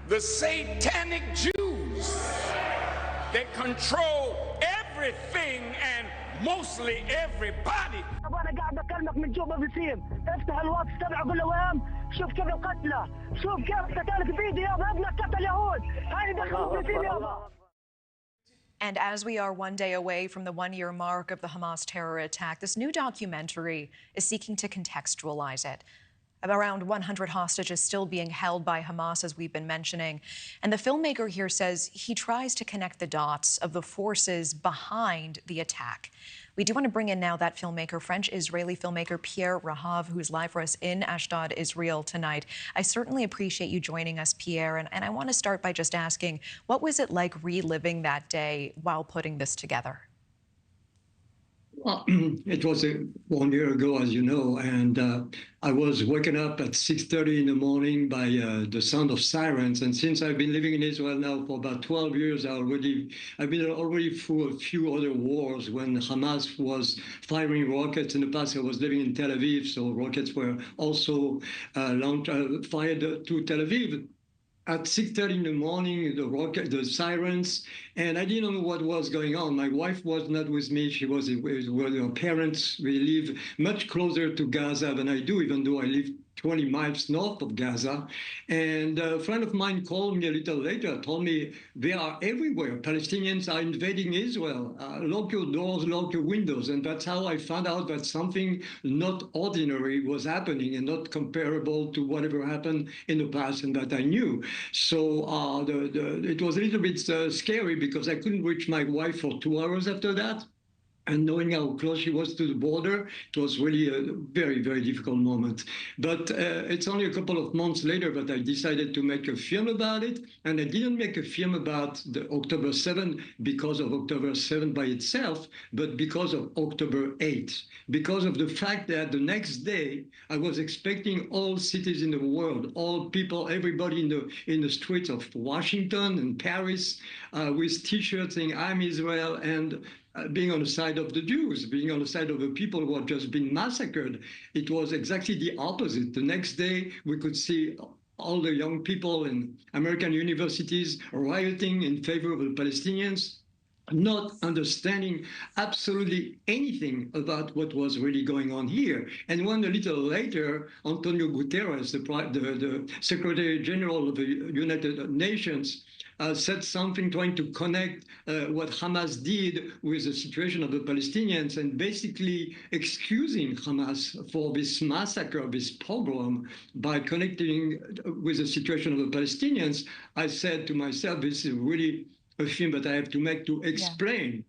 the satanic Jews that control everything and mostly everybody. طب انا قاعد اكلمك من جوبا بسيم، افتح الواتس تبعه قول له وام، شوف كيف القتلى، شوف كيف قتلك فيديو يابا، ابنك قتل يهود، هاي دخلوا بسيم يابا. And as we are one day away from the one-year mark of the Hamas terror attack, this new documentary is seeking to contextualize it. Around 100 hostages still being held by Hamas, as we've been mentioning. And the filmmaker here says he tries to connect the dots of the forces behind the attack. We do want to bring in now that filmmaker, French-Israeli filmmaker Pierre Rehov, who is live for us in Ashdod, Israel tonight. I certainly appreciate you joining us, Pierre, and I want to start by just asking, what was it like reliving that day while putting this together? Well, it was 1 year ago, as you know, and I was woken up at 6:30 in the morning by the sound of sirens. And since I've been living in Israel now for about 12 years, I've been already through a few other wars. When Hamas was firing rockets in the past, I was living in Tel Aviv, so rockets were also fired to Tel Aviv. At 6:30 in the morning, the sirens, and I didn't know what was going on. My wife was not with me. She was with her parents. We live much closer to Gaza than I do, even though I live 20 miles north of Gaza. And a friend of mine called me a little later, told me they are everywhere. Palestinians are invading Israel. Lock your doors, lock your windows. And that's how I found out that something not ordinary was happening and not comparable to whatever happened in the past and that I knew. So it was a little bit scary because I couldn't reach my wife for 2 hours after that. And knowing how close she was to the border, it was really a very, very difficult moment. But it's only a couple of months later that I decided to make a film about it. And I didn't make a film about the October 7th because of October 7th by itself, but because of October 8th. Because of the fact that the next day, I was expecting all cities in the world, all people, everybody in the streets of Washington and Paris with T-shirts saying, "I'm Israel," and being on the side of the Jews, being on the side of the people who had just been massacred. It was exactly the opposite. The next day, we could see all the young people in American universities rioting in favor of the Palestinians, not understanding absolutely anything about what was really going on here. And when a little later, Antonio Guterres, the Secretary General of the United Nations, said something trying to connect what Hamas did with the situation of the Palestinians and basically excusing Hamas for this massacre, this pogrom, by connecting with the situation of the Palestinians. I said to myself, this is really a film that I have to make to explain,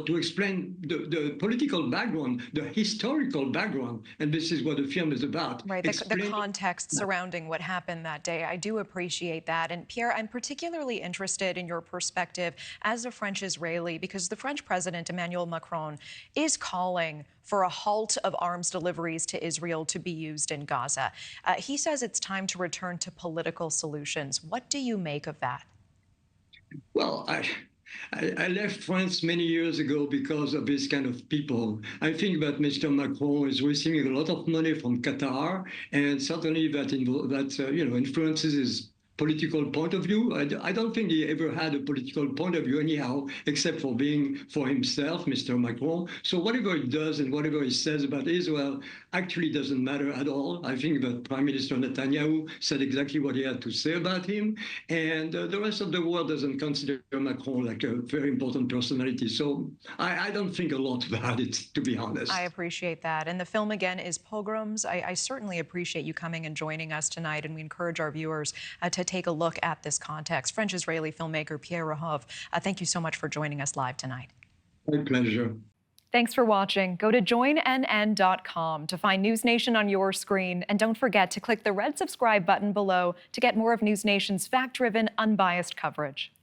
to explain the political background, the historical background, and this is what the film is about. Right, the context surrounding what happened that day. I do appreciate that. And Pierre, I'm particularly interested in your perspective as a French-Israeli, because the French President, Emmanuel Macron, is calling for a halt of arms deliveries to Israel to be used in Gaza. He says it's time to return to political solutions. What do you make of that? Well, I left France many years ago because of this kind of people. I think that Mr. Macron is receiving a lot of money from Qatar, and certainly that influences his political point of view. I don't think he ever had a political point of view anyhow, except for being for himself, Mr. Macron. So whatever he does and whatever he says about Israel actually doesn't matter at all. I think that Prime Minister Netanyahu said exactly what he had to say about him. And the rest of the world doesn't consider Macron like a very important personality. So I don't think a lot about it, to be honest. I appreciate that. And the film, again, is Pogroms. I certainly appreciate you coming and joining us tonight. And we encourage our viewers to take a look at this context. French-Israeli filmmaker Pierre Rehov, thank you so much for joining us live tonight. My pleasure. Thanks for watching. Go to joinnn.com to find NewsNation on your screen. And don't forget to click the red subscribe button below to get more of NewsNation's fact-driven, unbiased coverage.